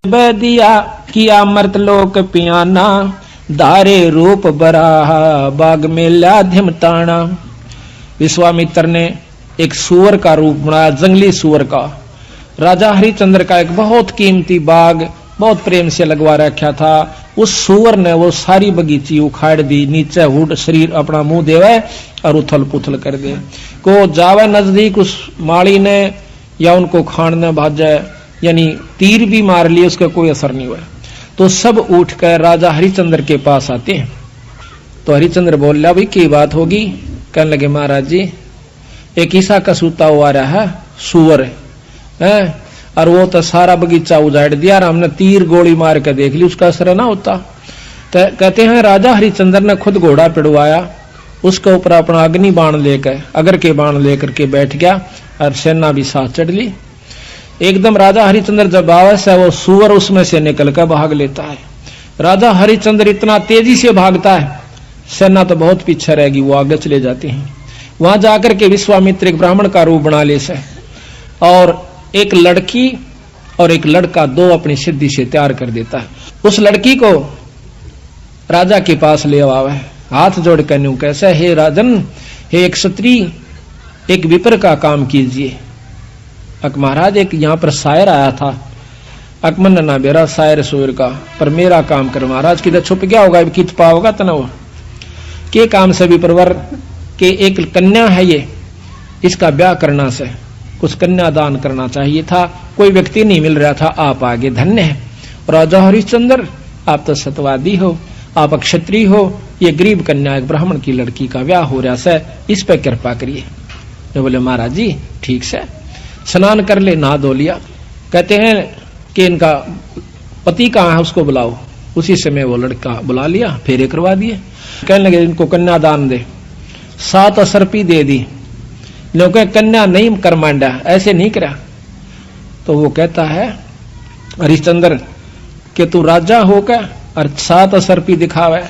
दिया किया मर्त लोक पियाना, धारे रूप बराहा बाग में लाध्यम ताना। विश्वामित्र ने एक सुअर का रूप बनाया, जंगली सुअर का। राजा हरिश्चंद्र का एक बहुत कीमती बाग बहुत प्रेम से लगवा रखा था। उस सुअर ने वो सारी बगीची उखाड़ दी, नीचे हुड शरीर अपना मुंह देवे और उथल पुथल कर दे। को जावे नजदीक उस माली ने या उनको खाने भाजे, यानी तीर भी मार लिए, उसका कोई असर नहीं हुआ। तो सब उठ कर राजा हरिश्चंद्र के पास आते हैं। तो हरिश्चंद्र बोल रहा, भाई की बात होगी? कहने लगे, महाराज जी एक ईसा का सूता हुआ रहा है, सुअर है, और वो तो सारा बगीचा उजाड़ दिया और हमने तीर गोली मार के देख ली, उसका असर ना होता। तो कहते हैं राजा हरिश्चंद्र ने खुद घोड़ा पिड़वाया, उसके ऊपर अपना अग्नि बाण लेकर, अगर के बाण लेकर के बैठ गया और सेना भी साथ चढ़ ली। एकदम राजा हरिश्चंद्र जब आवस है, वो सुअर उसमें से निकल कर भाग लेता है। राजा हरिश्चंद्र इतना तेजी से भागता है, सेना तो बहुत पीछे रहेगी, वो आगे चले जाते हैं। वहां जाकर के विश्वामित्र एक ब्राह्मण का रूप बना ले से, और एक लड़की और एक लड़का दो अपनी सिद्धि से तैयार कर देता है। उस लड़की को राजा के पास ले आवा है, हाथ जोड़ कर न्यू कैसे, हे राजन, हे एक क्षत्रिय, एक विप्र का काम कीजिए। अक महाराज एक यहाँ पर शायर आया था, अकमन ना बेरा शायर सुर का, पर मेरा काम कर महाराज। किधर छुप गया होगा, कित पाओगा तनाव के काम से विप्रवर के एक कन्या है ये, इसका ब्याह करना से कुछ कन्यादान करना चाहिए था, कोई व्यक्ति नहीं मिल रहा था, आप आगे धन्य है। राजा हरिश्चंद्र आप तो सतवादी हो, आप क्षत्रिय हो, ये गरीब कन्या एक ब्राह्मण की लड़की का ब्याह हो रहा है, इस पर कृपा करिए। तो बोले महाराज जी ठीक से, स्नान कर ले, नहा धो लिया। कहते हैं कि इनका पति कहाँ है, उसको बुलाओ। उसी समय वो लड़का बुला लिया, फेरे करवा दिए। कहने लगे इनको कन्यादान दे, 7 असर्पी दे दी। लोग कन्या नहीं कर मांडा, ऐसे नहीं करा। तो वो कहता है हरिश्चंद्र कि तू राजा होकर और 7 असर्पी दिखावे,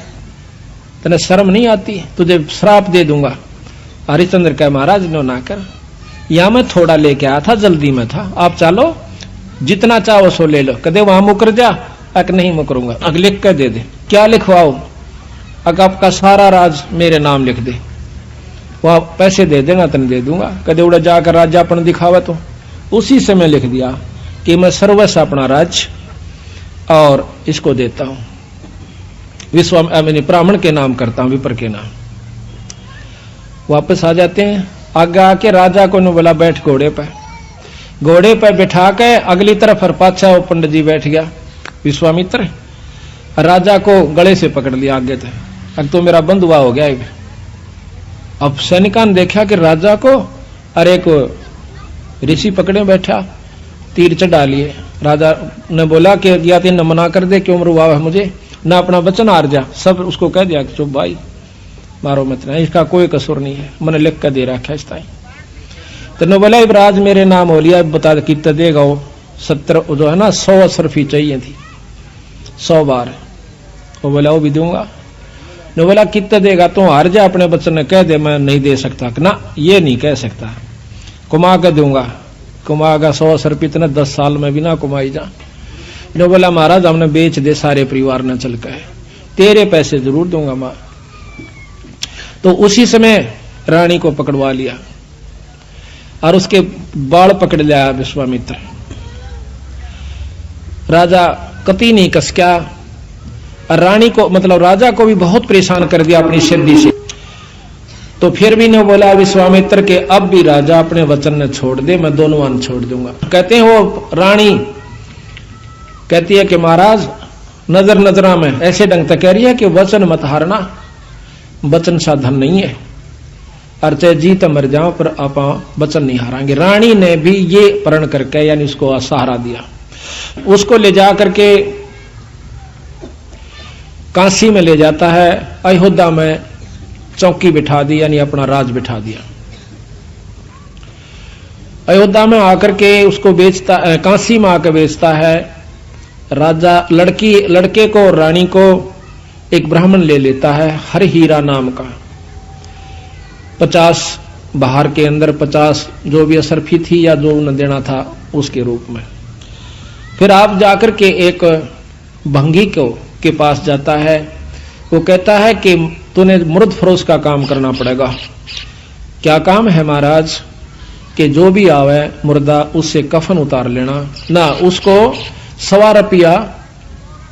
तेने शर्म नहीं आती, तुझे श्राप दे दूंगा। हरिश्चंद्र कह महाराज नो ना कर, या मैं थोड़ा लेके आया था, जल्दी में था, आप चलो जितना चाहो सो ले लो। कदे वहां मुकर जा, अक नहीं मुकरूंगा, अग लिख कर दे दे। क्या लिखवाओ? अग आपका सारा राज मेरे नाम लिख दे, वह पैसे दे देना तन दे दूंगा। कदे उड़ा जाकर राजापन दिखावा। तो उसी समय लिख दिया कि मैं सर्वस्व अपना राज्य और इसको देता हूं, ब्राह्मण के नाम करता हूं, विप्र के नाम। वापस आ जाते हैं, आगे आके राजा को ने बोला बैठ घोड़े पर। घोड़े पर बैठा के अगली तरफ और पाछा वो पंडित जी बैठ गया विश्वामित्र, राजा को गले से पकड़ लिया आगे तक। अब तो मेरा बंधुआ हो गया। अब सैनिका ने देखा कि राजा को अरे एक ऋषि पकड़े बैठा, तीर चढ़ा लिए। राजा ने बोला कि या तीन मना कर दे, क्यों मरवा है मुझे, ना अपना वचन हार जा। सब उसको कह दिया कि चुप भाई, मारो मत, नहीं इसका कोई कसूर नहीं है, मैंने लिख कर दे रखा है। तो ने बोला इब्राज मेरे नाम हो लिया, बता कितना देगा वो? 70 जो है ना 100 असरफी चाहिए थी, 100 बार। वो बोला वो भी दूंगा। ने बोला कितना देगा? तो हार जा, अपने बच्चन ने कह दे मैं नहीं दे सकता। ना ये नहीं कह सकता, कुमा कर दूंगा। कुमागा 100 असरफी इतना 10 साल में भी ना कुमाई जा। ने बोला महाराज हमने बेच दे सारे परिवार ने चल के, तेरे पैसे जरूर दूंगा मां। तो उसी समय रानी को पकड़वा लिया और उसके बाल पकड़ लिया विश्वामित्र। राजा कति नहीं कसक्या, रानी को मतलब राजा को भी बहुत परेशान कर दिया अपनी सिद्धि से। तो फिर भी ने बोला विश्वामित्र के अब भी राजा अपने वचन ने छोड़ दे, मैं दोनों वन छोड़ दूंगा। कहते हैं वो रानी कहती है कि महाराज नजर नजरा में ऐसे ढंग तक कह रही है कि वचन मत हारना, वचन साधन नहीं है, और चाहे जीत मर जाओ पर आप वचन नहीं हारांगे। रानी ने भी ये प्रण करके यानी उसको सहारा दिया। उसको ले जा करके काशी में ले जाता है, अयोध्या में चौकी बिठा दी, यानी अपना राज बिठा दिया। अयोध्या में आकर के उसको बेचता, काशी में आकर बेचता है। राजा लड़के को और रानी को एक ब्राह्मण ले लेता है हर हीरा नाम का। 50 बाहर के अंदर 50 जो भी असरफी थी या जो न देना था उसके रूप में। फिर आप जाकर के एक भंगी के पास जाता है। वो कहता है कि तूने मुर्द फरोश का काम करना पड़ेगा। क्या काम है महाराज? कि जो भी आवे मुर्दा उससे कफन उतार लेना ना, उसको 1.25 रुपया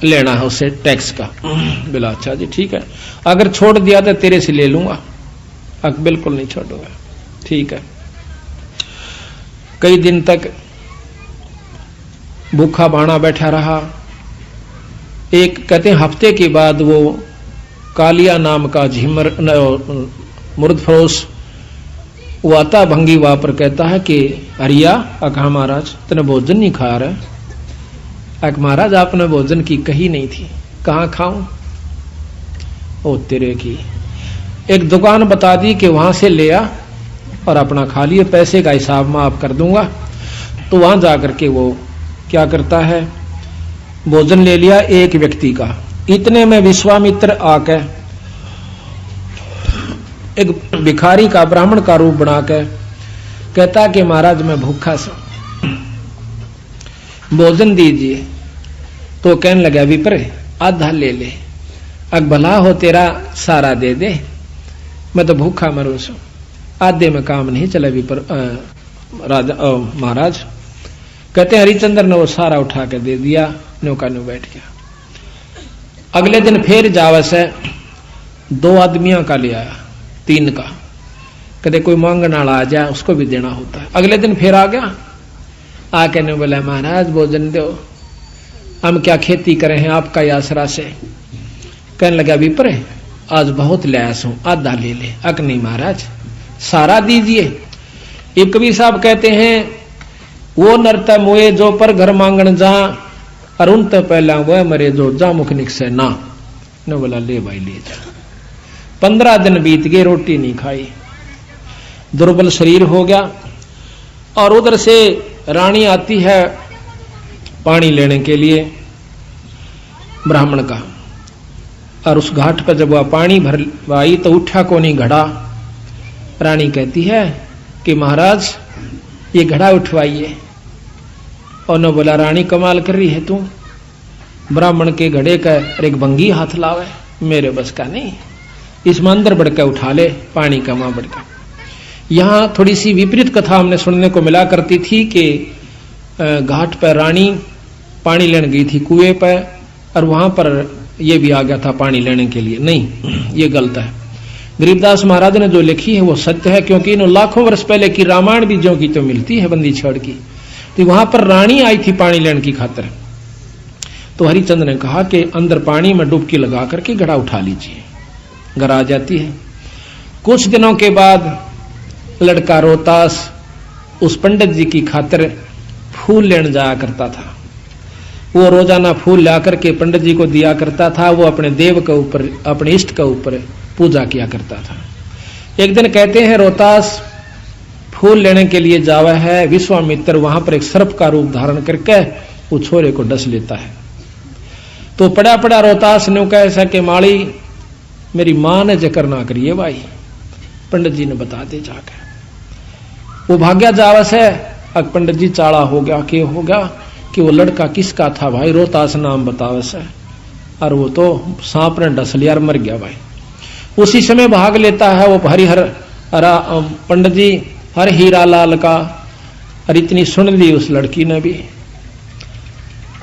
लेना है उससे टैक्स का। बोला अच्छा जी ठीक है, अगर छोड़ दिया तो तेरे से ले लूंगा। बिल्कुल नहीं छोड़ूंगा। ठीक है। कई दिन तक भूखा बाणा बैठा रहा। एक कहते हैं हफ्ते के बाद वो कालिया नाम का झिमर मुर्द फरोश वो आता भंगी वहां पर, कहता है कि हरिया कहा महाराज तूने भोजन नहीं खा रहा? महाराज आपने भोजन की कही नहीं थी। कहाँ खाऊं? ओ तेरे की, एक दुकान बता दी कि वहां से ले आ और अपना खा लिए, पैसे का हिसाब माफ कर दूंगा। तो वहां जाकर के वो क्या करता है, भोजन ले लिया एक व्यक्ति का। इतने में विश्वामित्र आके एक भिखारी का ब्राह्मण का रूप बनाकर कहता कि महाराज मैं भूखा सा, भोजन दीजिए। तो कहने लगा विप्र आधा ले ले, भला हो तेरा सारा दे दे, मैं तो भूखा मरू सू, आधे में काम नहीं चला विप्र राजा महाराज। कहते हरिचंद्र ने वो सारा उठा के दे दिया, नौका न्यू बैठ गया। अगले दिन फिर जावस है 2 आदमियों का ले आया, 3 का। कदे कोई मांगने वाला आ जाए उसको भी देना होता है। अगले दिन फिर आ गया, आके ने बोला महाराज भोजन दो, हम क्या खेती करे हैं आपका आसरा से। कहने लगा विप्र आज बहुत लयास हूं, आधा ले ले। नहीं महाराज सारा दीजिए। एक कबीर साहब कहते हैं वो नरता मोए जो पर घर मांगन जा, अरुण तो पहला वह मरे जो जा मुख निकसे ना। ने बोला ले भाई ले जा। 15 दिन बीत गए, रोटी नहीं खाई, दुर्बल शरीर हो गया। और उधर से रानी आती है पानी लेने के लिए ब्राह्मण का, और उस घाट पर जब वह पानी भरवाई तो उठा को नहीं घड़ा। रानी कहती है कि महाराज ये घड़ा उठवाइए। और न बोला रानी कमाल कर रही है तू, ब्राह्मण के घड़े का एक भंगी हाथ लावे, मेरे बस का नहीं, इसमें अंदर बढ़कर उठा ले पानी का मां बढ़कर। यहां थोड़ी सी विपरीत कथा हमने सुनने को मिला करती थी कि घाट पर रानी पानी लेने गई थी कुएं पर, और वहां पर यह भी आ गया था पानी लेने के लिए। नहीं, ये गलत है। गरीबदास महाराज ने जो लिखी है वो सत्य है, क्योंकि इन लाखों वर्ष पहले की रामायण भी जो की तो मिलती है बंदी छड़ की। तो वहां पर रानी आई थी पानी लेने की खातिर। तो हरिचंद्र ने कहा कि अंदर पानी में डुबकी लगा करके घड़ा उठा लीजिए। घर आ जाती है। कुछ दिनों के बाद लड़का रोहतास उस पंडित जी की खातिर फूल लेने जाया करता था। वो रोजाना फूल ला करके पंडित जी को दिया करता था। वो अपने देव के ऊपर, अपने इष्ट के ऊपर पूजा किया करता था। एक दिन कहते हैं रोहतास फूल लेने के लिए जावा है, विश्वामित्र वहां पर एक सर्प का रूप धारण करके वो छोरे को डस लेता है। तो पड़ा पड़ा रोहतास ने कहा ऐसा कि माली मेरी मां ने जिक्र ना करिए भाई, पंडित जी ने बता दे जाकर। वो भाग्या जावस है। अब पंडित जी चाड़ा हो गया कि हो गया कि वो लड़का किसका था भाई, रोहतास नाम बतावस है, और वो तो सांप ने डस लिया और मर गया भाई। उसी समय भाग लेता है वो हरिहर पंडित जी हर हीरा लाल का, और इतनी सुन ली उस लड़की ने भी,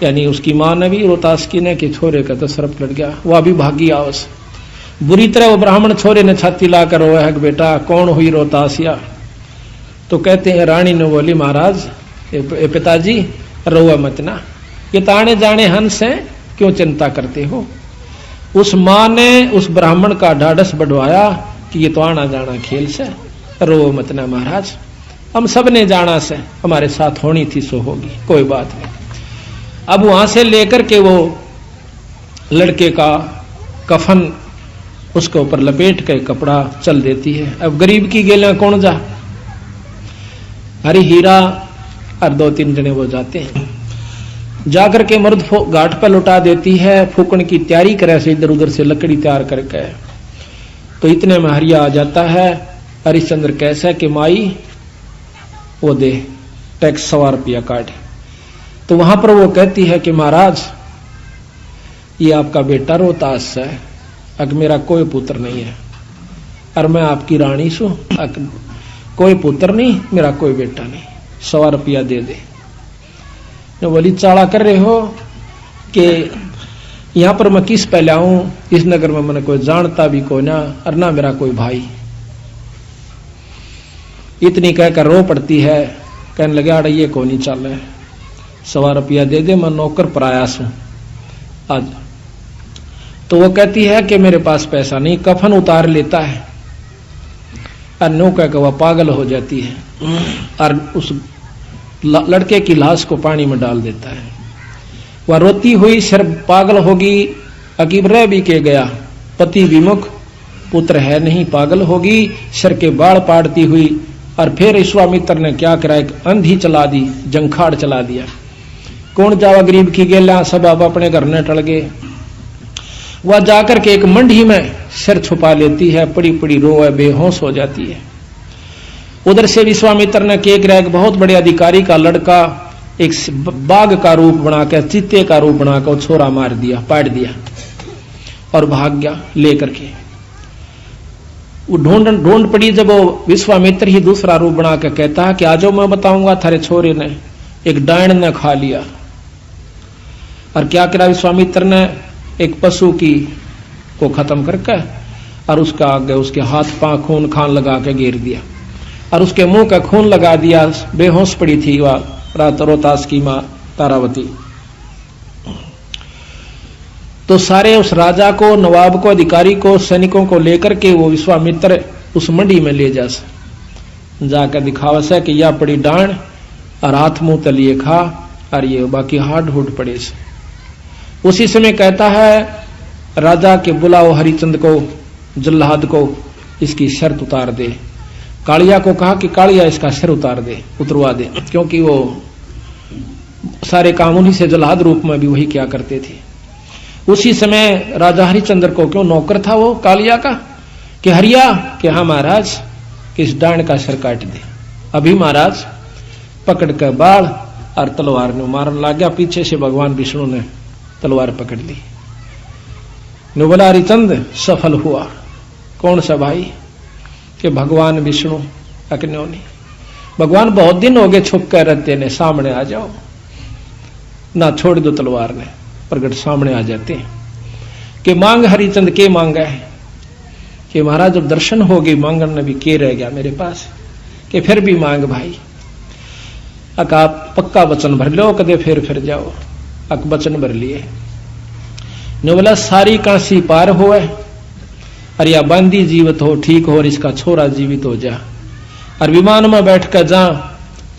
यानी उसकी मां ने भी, रोहतास की ने, कि छोरे का तो सर्प लड़ गया। वह भी भागी आवस। बुरी तरह वो ब्राह्मण छोरे ने छाती लाकर रोया है, बेटा कौन हुई रोहतासिया। तो कहते हैं रानी ने बोली महाराज पिताजी रोआ मत ना, ये ताने जाने हंस हैं, क्यों चिंता करते हो। उस मां ने उस ब्राह्मण का ढाढ़स बढ़वाया कि ये तो आना जाना खेल से, रो मत ना महाराज, हम सब ने जाना से, हमारे साथ होनी थी सो होगी, कोई बात नहीं। अब वहां से लेकर के वो लड़के का कफन उसके ऊपर लपेट के कपड़ा चल देती है। अब गरीब की गेला कौन जा, हरी हीरा और 2-3 जने वो जाते हैं। जाकर के मर्द घाट पर लुटा देती है, फूकन की तैयारी करे से इधर उधर से लकड़ी तैयार करके। तो इतने में हरिया आ जाता है। हरिश्चंद्र कैसा कि माई वो दे टैक्स 1.25 रुपया काट। तो वहां पर वो कहती है कि महाराज ये आपका बेटा रोहतास है, अग मेरा कोई पुत्र नहीं है, और मैं आपकी रानी सू, कोई पुत्र नहीं, मेरा कोई बेटा नहीं, 100 रुपया दे दे। जो बोली चाला कर रहे हो कि यहां पर मैं किस पहले आऊं, इस नगर में मैंने कोई जानता भी कोई ना, और ना मेरा कोई भाई। इतनी कहकर रो पड़ती है, कहने लगे अड़ ये को नहीं चल रहा, 100 रुपया दे दे, मैं नौकर प्रयास हूं आज। तो वो कहती है कि मेरे पास पैसा नहीं, कफन उतार लेता है, और नो कहकर वह पागल हो जाती है और उस लड़के की लाश को पानी में डाल देता है। वह रोती हुई सिर पागल होगी, अकीब रह भी के गया, पति विमुख, पुत्र है नहीं, पागल होगी, सिर के बाल पाड़ती हुई। और फिर विश्वामित्र ने क्या करा, एक अंधी चला दी, जंखाड़ चला दिया। कौन जावा गरीब की गेला, सब अब अपने घर न टल गए। वह जाकर के एक मंडी में सिर छुपा लेती है, पड़ी पड़ी रोए, बेहोश हो जाती है। उधर से विश्वामित्र ने केक रहा, एक बहुत बड़े अधिकारी का लड़का एक बाघ का रूप बनाकर, चीते का रूप बनाकर छोरा मार दिया, पाट दिया और भाग गया लेकर के। वो ढूंढ पड़ी, जब वो विश्वामित्र ही दूसरा रूप बनाकर कहता है कि आजो मैं बताऊंगा थारे छोरे ने एक डायन ने खा लिया। और क्या करा विश्वामित्र ने, एक पशु की को खत्म करके और उसका आगे उसके हाथ पांव खून खान लगा के घेर दिया और उसके मुंह का खून लगा दिया। बेहोश पड़ी थी वह रोहतास की मां तारावती। तो सारे उस राजा को, नवाब को, अधिकारी को, सैनिकों को लेकर के वो विश्वामित्र उस मंडी में ले जाकर दिखावा से कि यह पड़ी डांड और हाथ मुंह तलिए खा और ये बाकी हाड हुड पड़े से। उसी समय कहता है राजा के बुलाओ हरिचंद को, जल्लाद को, इसकी शर्त उतार दे। कालिया को कहा कि कालिया इसका सिर उतरवा दे, क्योंकि वो सारे काम उन्हीं से जल्लाद रूप में भी वही क्या करते थे। उसी समय राजा हरिचंद्र को, क्यों नौकर था वो कालिया का, कि हरिया कि हाँ महाराज, किस डांड का सिर काट दे। अभी महाराज पकड़ कर बाढ़ और तलवार ने मारने लग गया। पीछे से भगवान विष्णु ने तलवार पकड़ ली। ने बोला हरिचंद सफल हुआ। कौन सा भाई, कि भगवान विष्णु। अकन्यो नहीं, भगवान बहुत दिन हो गए छुप कर रहते ने, सामने आ जाओ ना, छोड़ दो तलवार ने, प्रगट सामने आ जाते हैं। कि मांग हरिचंद के मांगा है, कि महाराज जब दर्शन हो गई मांगन ने भी के रह गया मेरे पास, कि फिर भी मांग भाई। अक आप पक्का वचन भर लो, कदे फिर जाओ। अक वचन भर लिए। ने बोला सारी काशी पार होए और या बांदी जीवित हो, ठीक हो, और इसका छोरा जीवित हो जा, और विमान में बैठकर जा,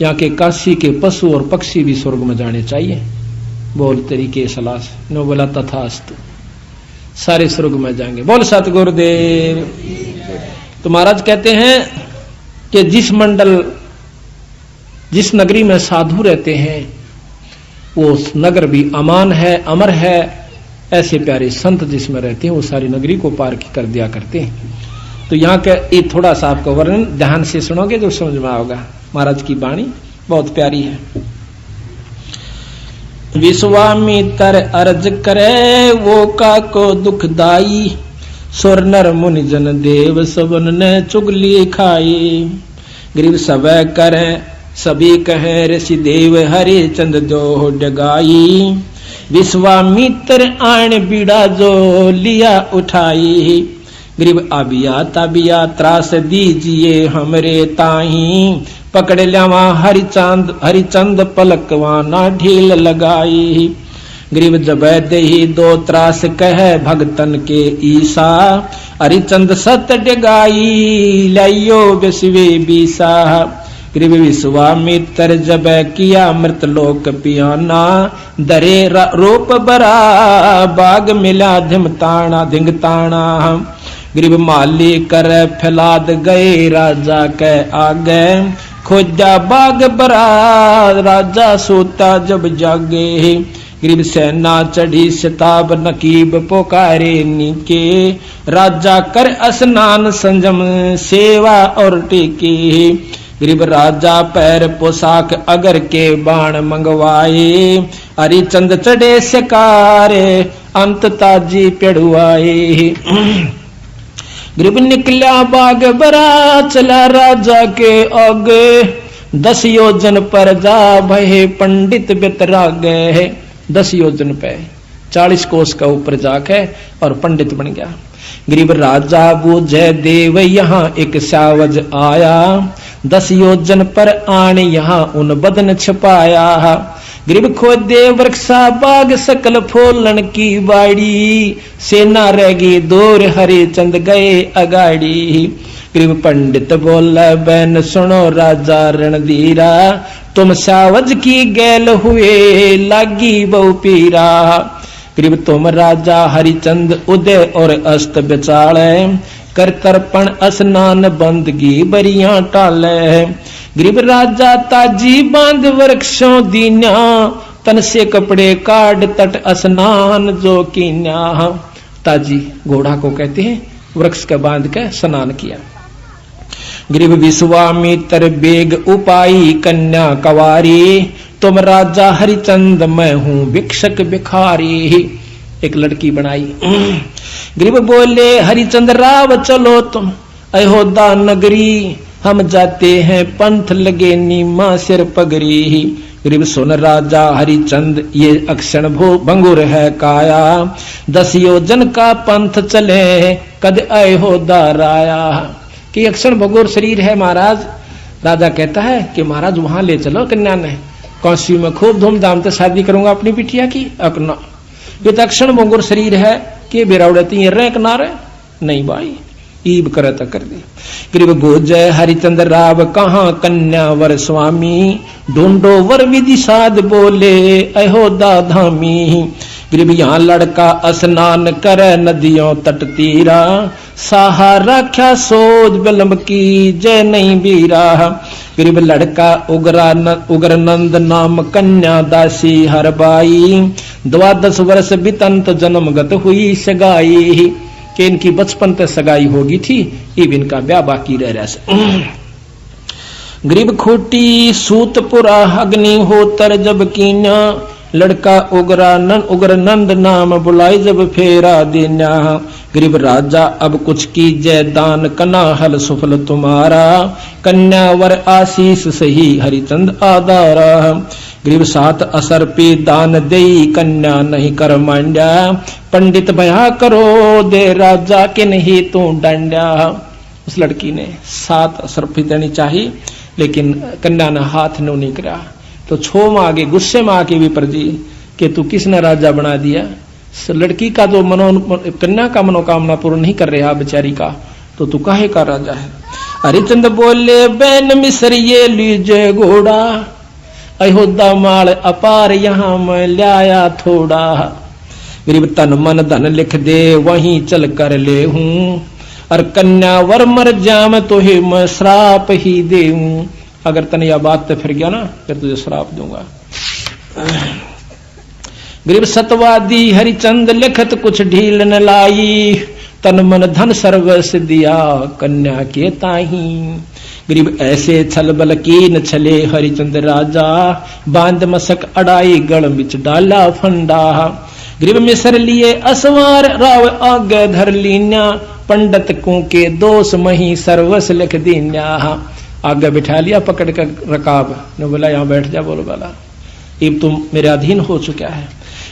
यहाँ के काशी के पशु और पक्षी भी स्वर्ग में जाने चाहिए। बोल तरीके सलाह से। ने बोला तथास्तु, सारे स्वर्ग में जाएंगे। बोल सतगुरुदेव। तो महाराज कहते हैं कि जिस नगरी में साधु रहते हैं वो नगर भी अमान है, अमर है। ऐसे प्यारे संत जिसमें रहते हैं वो सारी नगरी को पार कर दिया करते हैं। तो यहाँ का ये थोड़ा सा आपका वर्णन ध्यान से सुनोगे तो समझ में आओगा। महाराज की वाणी बहुत प्यारी है। विश्वामित्र अर्ज करे वो का को दुखदाई, सुर नर मुनि जन देव सबन ने चुगली खाई। गरीब सब करे सभी कहे ऋषि देव, हरे चंद जो डगाई। विश्वामित्र आण बीड़ा जो लिया उठाई। गरीब आबिया ताबिया त्रास दीजिए हमरे ताही। पकड़ लियावा हरिचंद पलकवा ना ढील लगाई। गरीब जब दही दो त्रास कह भगतन के ईसा। हरिचंद सत डगाई लाइयो विश्वे बीसा। गरीब विश्वामित्र जब किया मृत लोक पियाना। दरे रूप बरा बाग मिला धिंग ताना। गरीब माली कर फैलाद गए राजा के आगे। खोजा बाग बरा राजा सोता जब जागे। गरीब सेना चढ़ी शताब नकीब पुकारे नीके। राजा कर स्नान संजम सेवा और टेके। गरीब राजा पैर पोशाक अगर के बाण मंगवाए, हरिचंद चढ़े सकारे अंत ताजी पेड़ुआए। गरीब निकला बाग बरा चला राजा के आगे, 10 योजन पर जा भये पंडित बितरागे। 10 योजन पे 40 कोस का ऊपर जाके और पंडित बन गया। गरीब राजा बूझे देव यहाँ एक सावज आया, 10 योजन पर आन यहाँ उन बदन छपाया। गरीब खोदे वृक्षा बाग सकल फूलन की बाड़ी, सेना रह गई दूर हरिचंद गए अगाड़ी। गरीब पंडित बोला बैन सुनो राजा रणधीरा, तुम सावज की गैल हुए लागी बहु पीरा। गरीब तुम राजा हरिचंद उदय और अस्त बिचाले, कर तर्पण स्नान बंदगी बरियां टाले। गरीब राजा ताजी बांध वृक्षों दीन्या, तन से कपड़े काट तट स्नान जो कीन्या। ताजी घोड़ा को कहते हैं, वृक्ष का बांध के स्नान किया। गरीब विश्वामित्र बेग उपाई कन्या कवारी, तुम राजा हरिचंद मैं हूं भिक्षक भिखारी। एक लड़की बनाई। गरीब बोले हरिचंद राव चलो तुम अयोध्या नगरी, हम जाते हैं पंथ लगे नीमा सिर पगरी। गरीब सुन राजा हरिचंद ये अक्षण भंगुर है काया, 10 योजन का पंथ चले कद अयोध्या राया। कि अक्षण भंगुर शरीर है महाराज। राजा कहता है कि महाराज वहां ले चलो कन्या ने, काशी में खूब धूमधाम से शादी करूंगा अपनी बिटिया की। अपना ये अक्षण भंगुर शरीर है कि बेराउड़ती रहे किनारे नहीं भाई, ईब करे तो कर दे। गरीब गोजय हरिचंद राव कहाँ कन्या वर स्वामी, ढूंढो वर विधि साध बोले अयोध्या धामी। गरीब यहाँ लड़का स्नान करे नदियों तट तीरा, साहा राख्या सोच बिलम्ब की जय नहीं बीरा। गरीब लड़का उग्र नंद नाम कन्या दासी हर बाई, 12 वर्ष बितंत जन्मगत हुई सगाई। कि इनकी बचपन तक सगाई होगी थी, इब इनका ब्याह बाकी रह रहा। गरीब खोटी सूतपुरा अग्नि होतर जब कीन्या, लड़का उग्र नंद नाम बुलाई जब फेरा देना। गरीब राजा अब कुछ कीजय दान कना हल सुफल तुम्हारा, कन्या वर आशीष सही हरिचंद आधारा। गरीब 7 असर पे दान दई कन्या नहीं कर मांड्या, पंडित भया करो दे राजा के नहीं तू डांड्या। उस लड़की ने 7 असर पे देनी चाहिए, लेकिन कन्या ने हाथ नहीं करा। तो छो में आगे गुस्से में आके विपर जी कि तू किसने राजा बना दिया, लड़की का जो कन्या का मनोकामना पूर्ण नहीं कर रहा बेचारी का, तो तू काहे का राजा है। हरिचंद बोले बैन मिसर ये लीजे घोड़ा, अयोध्या माल अपार यहाँ मैं लाया थोड़ा। गरीब तन मन धन लिख दे वहीं चल कर ले हूं, और कन्या वर मर जाम तो ही मैं श्राप ही दे हूं। अगर तने यह बात तो फिर गया ना, फिर तुझे श्राप दूंगा। गरीब सतवादी हरिचंद लिखत कुछ ढील न लाई, तन मन धन सर्वस दिया कन्या के ताही। गरीब ऐसे छल बल कीन छले हरिचंद राजा, बांध मसक अड़ाई गण बिच डाला फंडा। गरीब मिसर लिए असवार राव आगे धर लीन्या, पंडित को के दोष मही सर्वस लिख दीन्या। आगे बिठा लिया पकड़ कर रकाब ने बोला यहाँ बैठ जा, बोलो वाला अब तुम मेरे अधीन हो चुका है।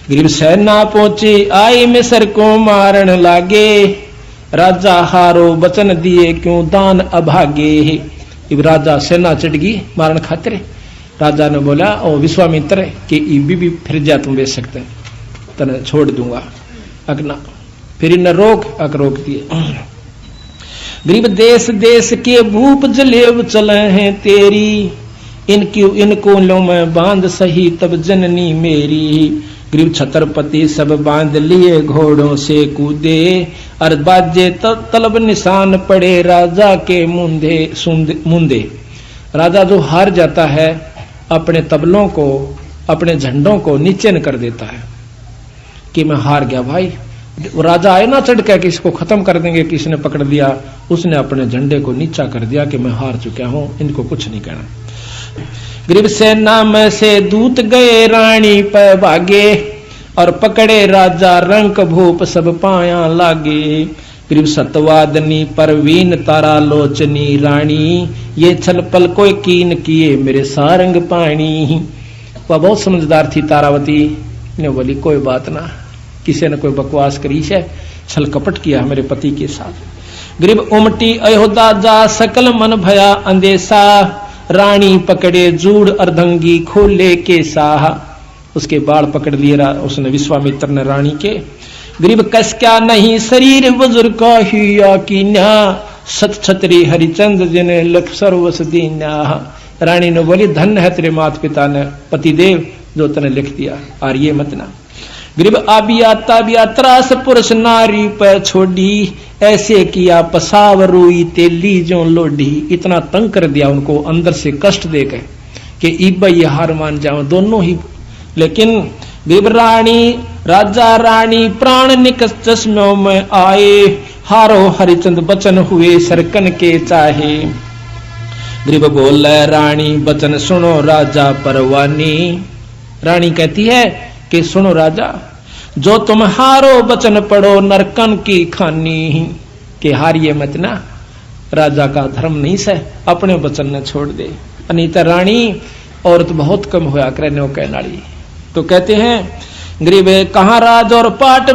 गरीब सेना पहुंची आई मिसर को मारन लागे, राजा हारो वचन दिए क्यों दान अभागे। इब राजा सेना चढ़ गई मारन खातिर। राजा ने बोला ओ विश्वामित्र कि इबी भी फिर जा तुम बेच सकते, तने छोड़ दूंगा। अगना फिर इन्हें रोक दिए। गरीब देश देश के भूप जलेब चले हैं तेरी, इनको लो मैं बांध सही तब जननी मेरी। गरीब छत्रपति सब बांध लिए घोड़ों से कूदे, और बाजे तलब निशान पड़े राजा के मुंदे। राजा जो हार जाता है अपने तबलों को अपने झंडों को नीचे न कर देता है कि मैं हार गया भाई, राजा आए ना चढ़ के कि इसको खत्म कर देंगे, किसी ने पकड़ लिया, उसने अपने झंडे को नीचा कर दिया कि मैं हार चुका हूं, इनको कुछ नहीं कहना। गरीब सेना में से दूत गए रानी पे भागे, और पकड़े राजा रंक भूप सब पाया लागे। गरीब सतवादनी परवीन तारा लोचनी रानी, ये छल पल कोई कीन किए मेरे सारंग पानी। वह बहुत समझदार थी तारावती ने बोली कोई बात ना, किसी ने कोई बकवास करी है, छल कपट किया मेरे पति के साथ। गरीब उमटी अयोध्या जा सकल मन भया अंदेशा, रानी पकड़े जूड़ अर्धंगी खोले के साह। उसके बाल पकड़ लिए उसने विश्वामित्र ने रानी के। गरीब कस क्या नहीं शरीर बुजुर्ग का हिया कीन्या, सत छतरी हरिचंद जिन्हें लख सर्वस दीन्या। रानी ने बोली धन्य है तेरे माता पिता ने पतिदेव जो तने लिख दिया, और ये मत ना। गरीब आबिया ताबिया त्रास पुरुष नारी पर छोड़ी, ऐसे किया पसाव रुई तेली जो लोडी। इतना तंग कर दिया उनको अंदर से कष्ट देकर कि इब्बा ये हार मान जाओ दोनों ही। लेकिन गरीब रानी राजा रानी प्राण निकस चश्मों में आए, हारो हरिचंद बचन हुए सरकन के चाहे। गरीब बोल रानी बचन सुनो राजा परवानी। रानी कहती है कि सुनो राजा, जो तुम हारो बचन पढ़ो नरकन की खानी। के हारिए मत ना, राजा का धर्म नहीं सह, अपने बचन ने छोड़ दे। अनीता रानी औरत तो बहुत कम होया करने कहनाड़ी। तो कहते हैं गरीब कहाँ राज और पाट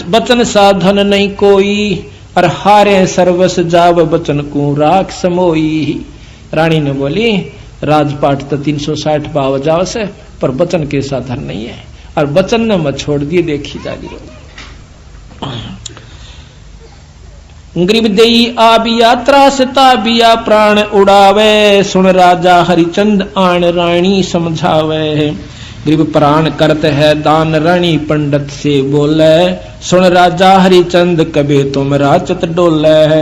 बचन साधन नहीं कोई, और हारे सर्वस जाव बचन को राख समोई। रानी ने बोली राजपाट तो 360 पाव जाव से, पर बचन के साधन नहीं है, और बचन ने मत छोड़ दिए देखी जागी। गरीब देई आबिया त्रास ताबिया प्राण उड़ावे, सुन राजा हरिचंद आन रानी समझावे। गरीब प्राण करत है दान रानी पंडित से बोले, सुन राजा हरिचंद कबे तुम राचत डोले।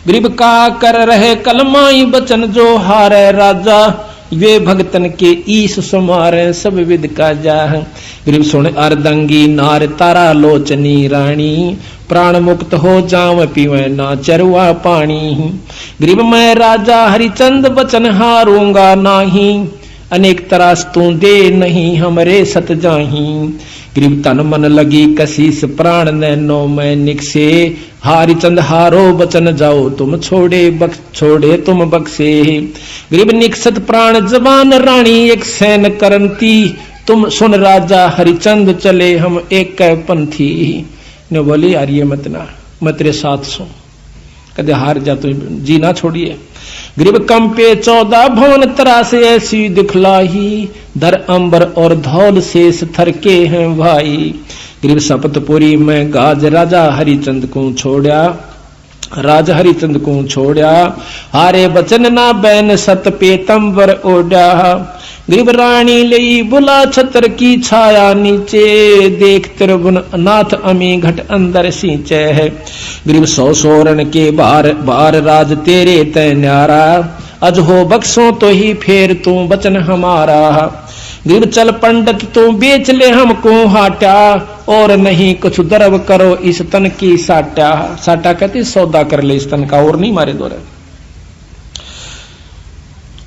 गरीब का कर रहे कलमाई बचन जो हारे राजा, वे भगतन के ईश समारे सब विद का जा। गरीब सुन अर्दंगी नार तारा लोचनी रानी, प्राण मुक्त हो जाव पीवे ना चरुआ पानी। गरीब मैं राजा हरिचंद बचन हारूंगा नाही, अनेक तरास तू दे नहीं हमरे सत जाही। गरीब तन मन लगी कसीस प्राण नैनो में निकसे, हरिचंद हारो बचन जाओ तुम छोड़े तुम बक्से। गरीब निकसत प्राण जबान रानी एक सैन करंती, तुम सुन राजा हरिचंद चले हम एक पंथी। ने बोली यार ये मत ना, मैं तेरे साथ सो, कदे हार जा तो जी ना छोड़िए। गरीब कंपे 14 भवन तरा से ऐसी दिखलाई, धर अंबर और धौल शेष थरके हैं भाई। गरीब सपतपुरी में गाज राजा हरिचंद को छोड़ा, राजा हरिचंद को छोड़ा, हारे बचन ना बैन सत पेतंबर ओढ़ा। गरीब रानी लई बुला छतर की छाया नीचे, देख त्रिभुवन नाथ अमी घट अंदर सींचे है। गरीब 100 सोरण के बार राज तेरे तय न्यारा, अज हो बख्सो तो ही फेर तू बचन हमारा। गरीब चल पंडित तू बेच ले हमको हाटा, और नहीं कुछ दरब करो इस तन की साटा। साटा कहते सौदा कर ले इस तन का, और नहीं मारे दौरे।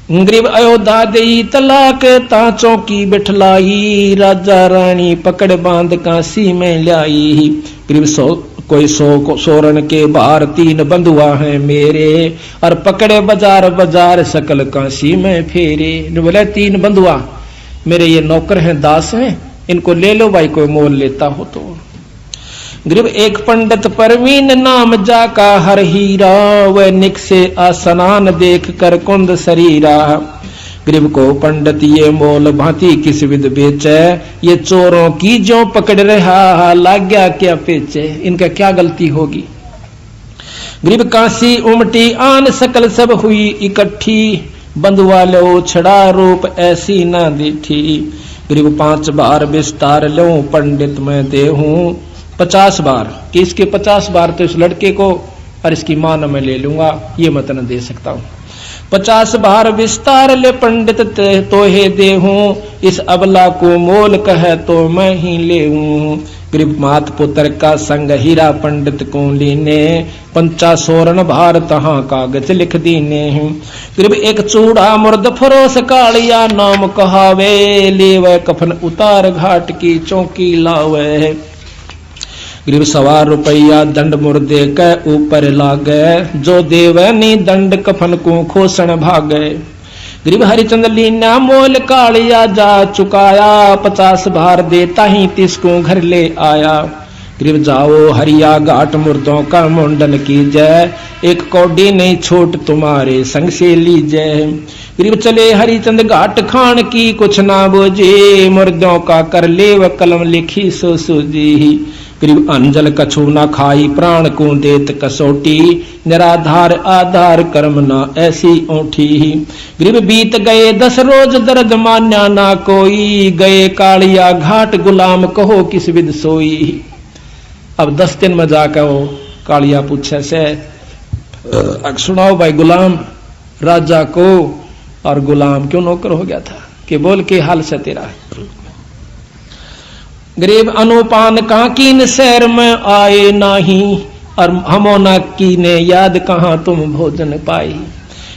गरीब अयोध्या देई तलाक ता चौकी बिठलाई, राजा रानी पकड़ बांध काशी में लाई। गरीब कोई सोरण के बार 3 बंधुआ हैं मेरे, और पकड़े बाजार सकल काशी में फेरे। बोले 3 बंधुआ मेरे ये नौकर हैं, दास हैं, इनको ले लो भाई कोई मोल लेता हो तो। गरीब एक पंडित परवीन नाम जाका हर हीरा, वह निक से आसनान देख कर कुंद शरीरा। गरीब को पंडित ये मोल भांति किस विद बेचे, ये चोरों की जो पकड़ रहा लाग गया क्या पेचे। इनका क्या गलती होगी। गरीब काशी उमटी आन सकल सब हुई इकट्ठी, बंधुआ लो छड़ा रूप ऐसी ना दिठी। गरीब 5 बार विस्तार लो पंडित मैं देहूं, 50 बार कि इसके 50 बार तो इस लड़के को और इसकी मां न मैं ले लूंगा, ये मत न दे सकता हूं। 50 बार विस्तार ले पंडित तो हे देहूं, इस अबला को मोल कहे तो मैं ही लेऊं। गरीब मात पुत्र का संग हीरा पंडित को लीने, पंचा सोरन भार तहां कागज लिख दीने। गरीब एक चूड़ा मुर्द फरोस कालिया, नाम कहावे लेवे कफन उतार घाट की चौकी लावे। गरीब 1.25 रुपया दंड मुर्दे के ऊपर लागे, जो देवे नी दंड कफन को खोसन भागे। गरीब हरिचंद लीना मोल कालिया जा चुकाया, 50 भार देता ही 30 को घर ले आया। गरीब जाओ हरिया घाट मुर्दों का मुंडन कीजय, एक कौड़ी नहीं छूट तुम्हारे संग से लीजय। गरीब चले हरिचंद घाट खान की कुछ ना बोझे, मुर्दों का कर ले व कलम लिखी सो सूझी। गरीब अंजल कछु ना खाई प्राण को देत कसौटी, निराधार आधार कर्म ना ऐसी ओठी। गरीब बीत गए 10 रोज दर्द मान्या ना कोई, गए कालिया घाट गुलाम कहो किस विद सोई। अब 10 दिन में जाकर वो कालिया पूछे से सुनाओ भाई गुलाम, राजा को और गुलाम क्यों नौकर हो गया था, कि बोल के हाल से तेरा। गरीब अनुपान काकीन शहर में आए नाही, और हमोना की ने याद कहां तुम भोजन पाई।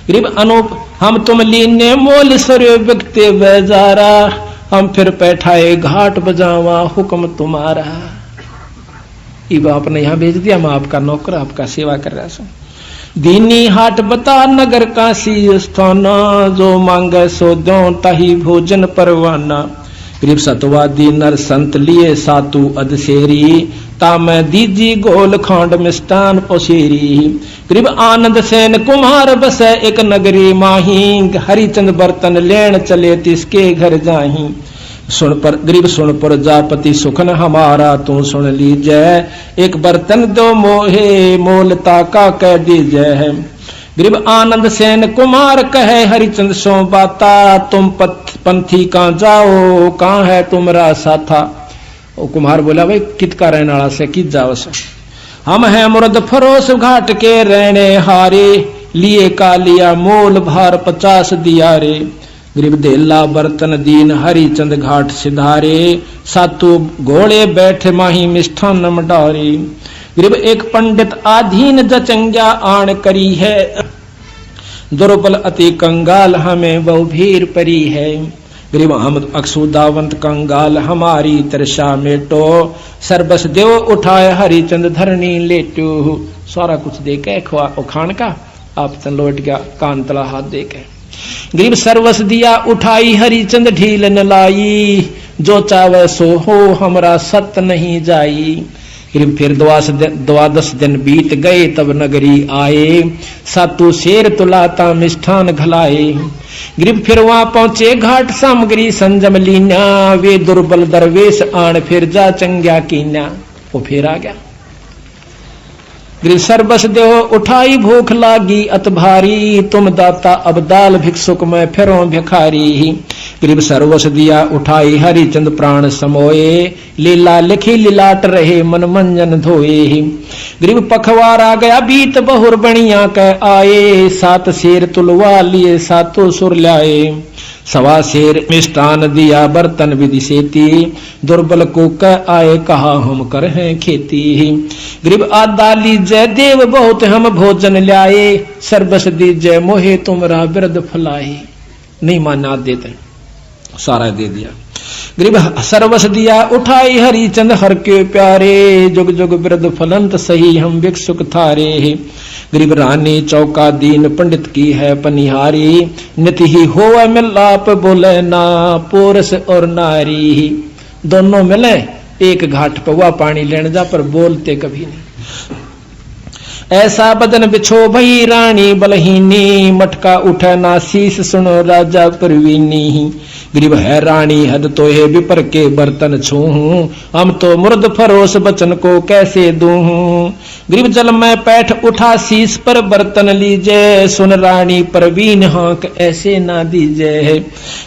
गरीब अनूप हम तुम लीने मोल सर्व व्यक्ति बेजारा, हम फिर बैठाए घाट बजावा हुक्म तुम्हारा। इब आपने यहां भेज दिया, मैं आपका नौकर आपका सेवा कर रहा हूं। दीनी हाट बता नगर काशी स्थाना, जो मांगे सो दो ताही भोजन परवाना। गरीब सतवादी नर संत लिए सातु अधसेरी, तामै दीजी गोल खांड मिष्टान पोसेरी। गरीब आनंद सेन कुमार बसे एक नगरी माही, हरिचंद बर्तन लेन चले तिसके घर जाही। सुन पर गरीब सुन पर जापति सुखन हमारा, तू सुन लीजय एक बर्तन दो मोहे मोलता का कह दीजय। गरीब आनंद सेन कुमार कहे हरिचंद सो बाता, तुम पंथी कहाँ जाओ कहाँ है तुमरा साथा। ओ कुमार बोला भाई कित का रहने वाला से कित जाओ से, हम हैं मुर्द फरोस घाट के रहने हारे, लिए कालिया मोल भार 50 दिया रे। गरीब देला बर्तन दीन हरिचंद घाट सिधारे, सातु घोड़े बैठे माही मिष्ठान मडारे। गरीब एक पंडित आधीन जचंग्या आण करी है, दुर्बल अति कंगाल हमें बहु भीर परी है। गरीब हम अक्षुदावंत कंगाल हमारी तरसा मेटो, सर्बस देव उठाए हरिचंद धरनी लेटो। सारा कुछ दे के खान का आप तन लौट गया, कान तला हाथ दे के। गरीब सर्वस दिया उठाई हरिचंद ढील न लाई, जो चावे सो हो हमरा सत नहीं जाई। गरीब फिर 12 दिन बीत गए तब नगरी आए, सातु शेर तुलाता मिष्ठान घलाए। गरीब फिर वहां पहुंचे घाट सामग्री संजम लीना, वे दुर्बल दरवेश आन फिर जा चंग्या कीना। वो फिर आ गया। गरीब सर्बस देव उठाई भूख लागी अत भारी, तुम दाता अब दाल भिक्षुक में फिरो भिखारी। गरीब सर्वस दिया उठाई हरिचंद प्राण समोए, लीला लिखी लीलाट रहे मन मंजन धोए। गरीब पखवार आ गया बीत बहुर बणिया कह आए, 7 शेर तुलवा लिए सातों सुर लाए। 1.25 शेर मिष्टान दिया बर्तन विधि सेती, दुर्बल को कह आए कहा हम कर हैं खेती। गरीब आदा लीजय देव बहुत हम भोजन ल्याए, सर्वस दीजय मोहे तुमरा बिरद फलाए। नहीं माना देते, सारा दे दिया। गरीब सर्वस दिया उठाई हरिचंद हर के प्यारे, जुग जुग बिरद फलंत सही हम भिक्षुक थारे। गरीब रानी चौका दीन पंडित की है पनिहारी, नित ही होवे मिलाप बोले ना पुरुष और नारी। दोनों मिले एक घाट पर, वह पानी लेने जा पर बोलते कभी नहीं। ऐसा बदन बिछो भई रानी बलहीनी, मटका उठे ना शीश सुनो राजा परवीनी। गरीब है रानी हद तो है विपर के बर्तन छूहूं, हम तो मुर्द फरोस बचन को कैसे दूहूं। गरीब जल में पैठ उठा शीश पर बर्तन लीजे, सुन रानी परवीन हाँक ऐसे ना दीजे।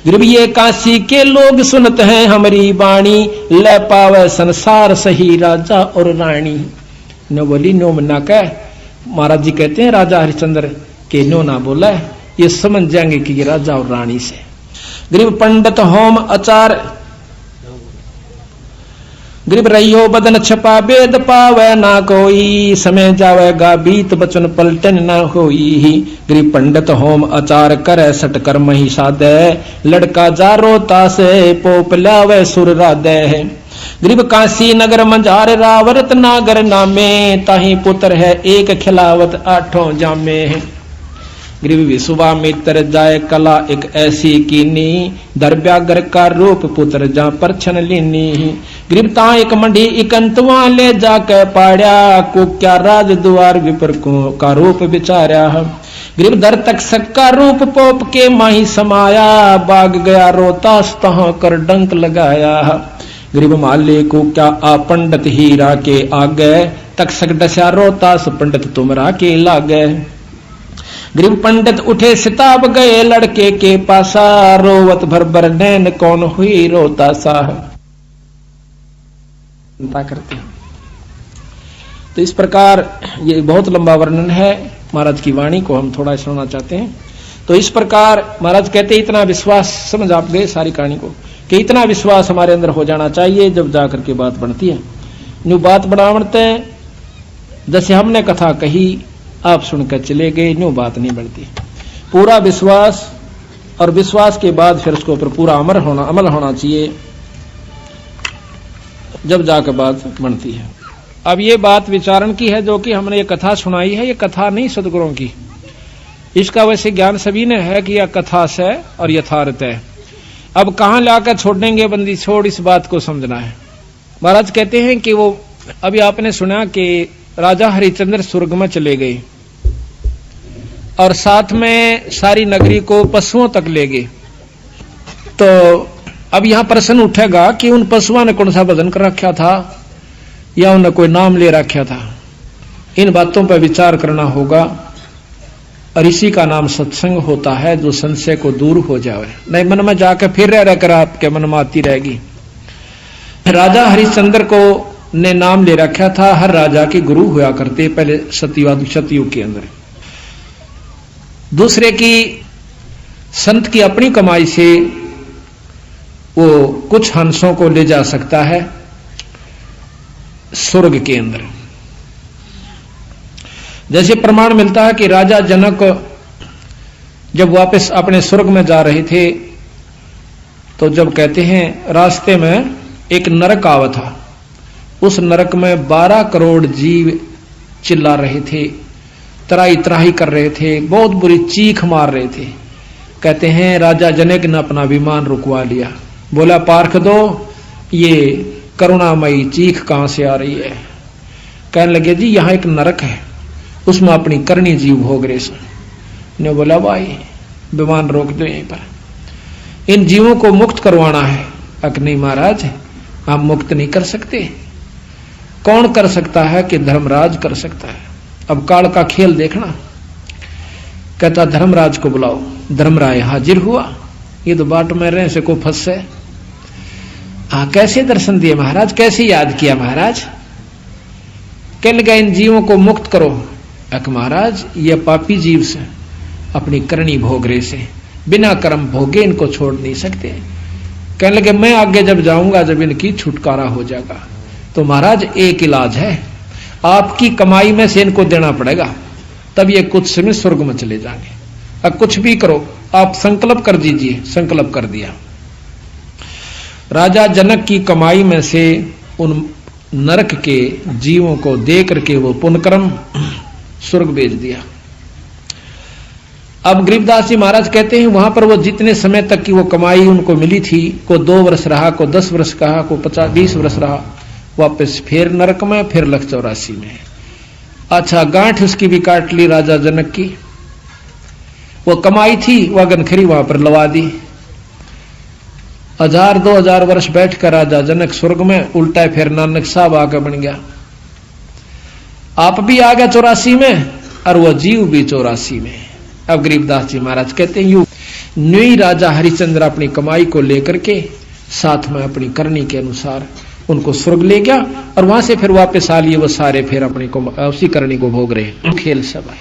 गरीब ये काशी के लोग सुनते हैं हमारी बाणी, ले पावे संसार सही राजा और रानी। नो बोली नो मना कह, महाराज जी कहते हैं राजा हरिश्चंद्र के नो ना बोला, ये समझ जाएंगे कि राजा और रानी से। गरीब पंडित होम आचार गरीब रहियो बदन छपा वेद पावे ना कोई, समय जावेगा बीत बचन पलटन ना होई। गरीब पंडित होम आचार करे सट कर्म ही साधे, लड़का जारो तासे पोप लावे सुर राधे। गरीब काशी नगर मंझार रावरत नागर नामे, ताही पुत्र है एक खिलावत आठों जामे। गरीब विश्वामित्र जाय कला एक ऐसी कीनी, दरब्यागर का रूप पुत्र जा पर छन लीनी। गरीब ता एक मंडी इकंतवा ले जाके पाड़ा, को क्या राज द्वार विपर को का रूप विचारा। गरीब दर तक सक्का रूप पोप के माही समाया, बाग गया रोतास तहाँ कर डंक लगाया। गरीब माले को क्या आ पंडित हीरा के आगे, तक सक डसा रोतास पंडित तुमरा के लागे। गरीब पंडित उठे सिताब गए लड़के के पासा, रोवत भर भर नैन कौन हुई रोता सा। चिंता करते हैं। तो इस प्रकार ये बहुत लंबा वर्णन है, महाराज की वाणी को हम थोड़ा सुनना चाहते हैं। तो इस प्रकार महाराज कहते इतना विश्वास, समझ आप गए सारी कहानी को, कि इतना विश्वास हमारे अंदर हो जाना चाहिए जब जाकर के बात बनती है। न्यू बात बनावते हैं, जैसे हमने कथा कही आप सुनकर चले गए, न्यू बात नहीं बनती। पूरा विश्वास, और विश्वास के बाद फिर उसके ऊपर पूरा अमल होना चाहिए, जब जाकर बात बनती है। अब ये बात विचारण की है, जो कि हमने ये कथा सुनाई है, ये कथा नहीं सदगुरुओं की। इसका वैसे ज्ञान सभी ने है कि यह कथा से और यथार्थ है। अब कहां लाकर छोड़ेंगे बंदी छोड़, इस बात को समझना है। महाराज कहते हैं कि वो अभी आपने सुना कि राजा हरिश्चंद्र स्वर्ग में चले गए और साथ में सारी नगरी को पशुओं तक ले गए। तो अब यहां प्रश्न उठेगा कि उन पशुओं ने कौन सा भजन कर रखा था या उन्हें कोई नाम ले रखा था। इन बातों पर विचार करना होगा, और इसी का नाम सत्संग होता है, जो संशय को दूर हो जाए। नहीं मन में जाकर फिर रह कर आपके मन में आती रहेगी। राजा हरिश्चंद्र को ने नाम ले रखा था, हर राजा के गुरु हुआ करते पहले सतयुग के अंदर। दूसरे की संत की अपनी कमाई से वो कुछ हंसों को ले जा सकता है स्वर्ग के अंदर। जैसे प्रमाण मिलता है कि राजा जनक जब वापस अपने स्वर्ग में जा रहे थे, तो जब कहते हैं रास्ते में एक नरक आवा था, उस नरक में 12 करोड़ जीव चिल्ला रहे थे, त्राही त्राही कर रहे थे, बहुत बुरी चीख मार रहे थे। कहते हैं राजा जनक ने अपना विमान रुकवा लिया, बोला पार्ख दो, ये करुणामयी चीख कहां से आ रही है। कहने लगे जी यहां एक नरक है, उसमें अपनी करनी जीव भोग रहे सन। ने बोला भाई विमान रोक दो यहीं पर, इन जीवों को मुक्त करवाना है। अक नहीं महाराज, हम मुक्त नहीं कर सकते। कौन कर सकता है कि धर्मराज कर सकता है। अब काल का खेल देखना। कहता धर्मराज को बुलाओ। धर्मराय हाजिर हुआ, ये तो बाट में रहे से को फंसे। कैसे दर्शन दिए महाराज, कैसे याद किया महाराज। कहने लगा इन जीवों को मुक्त करो। अक महाराज ये पापी जीव से अपनी करनी भोग रहे से, बिना कर्म भोगे इनको छोड़ नहीं सकते। कहने लगे मैं आगे जब जाऊंगा जब इनकी छुटकारा हो जाएगा। तो महाराज एक इलाज है, आपकी कमाई में से इनको देना पड़ेगा, तब ये कुछ समय स्वर्ग में चले जाएंगे। अब कुछ भी करो, आप संकल्प कर दीजिए। संकल्प कर दिया। राजा जनक की कमाई में से उन नरक के जीवों को दे करके वो पुण्यकर्म स्वर्ग भेज दिया। अब गरीबदास जी महाराज कहते हैं वहां पर वो जितने समय तक की वो कमाई उनको मिली थी, को 2 वर्ष रहा, को 10 वर्ष कहा, को 50-20 वर्ष रहा, वापस फिर नरक में, फिर 184 में। अच्छा गांठ उसकी भी काट ली राजा जनक की। वो कमाई थी वह गनखरी वहां पर लवा दी। 1000-2000 वर्ष बैठकर राजा जनक स्वर्ग में, उल्टा फिर नानक साहब आकर बन गया। आप भी आ गया 84 में और वह जीव भी 84 में। अब गरीबदास जी महाराज कहते हैं यू न्यू राजा हरिश्चंद्र अपनी कमाई को लेकर के साथ में अपनी करनी के अनुसार उनको स्वर्ग ले गया और वहां से फिर वापस आ लिए वो सारे, फिर अपनी उसी करनी को भोग रहे। खेल सब आए।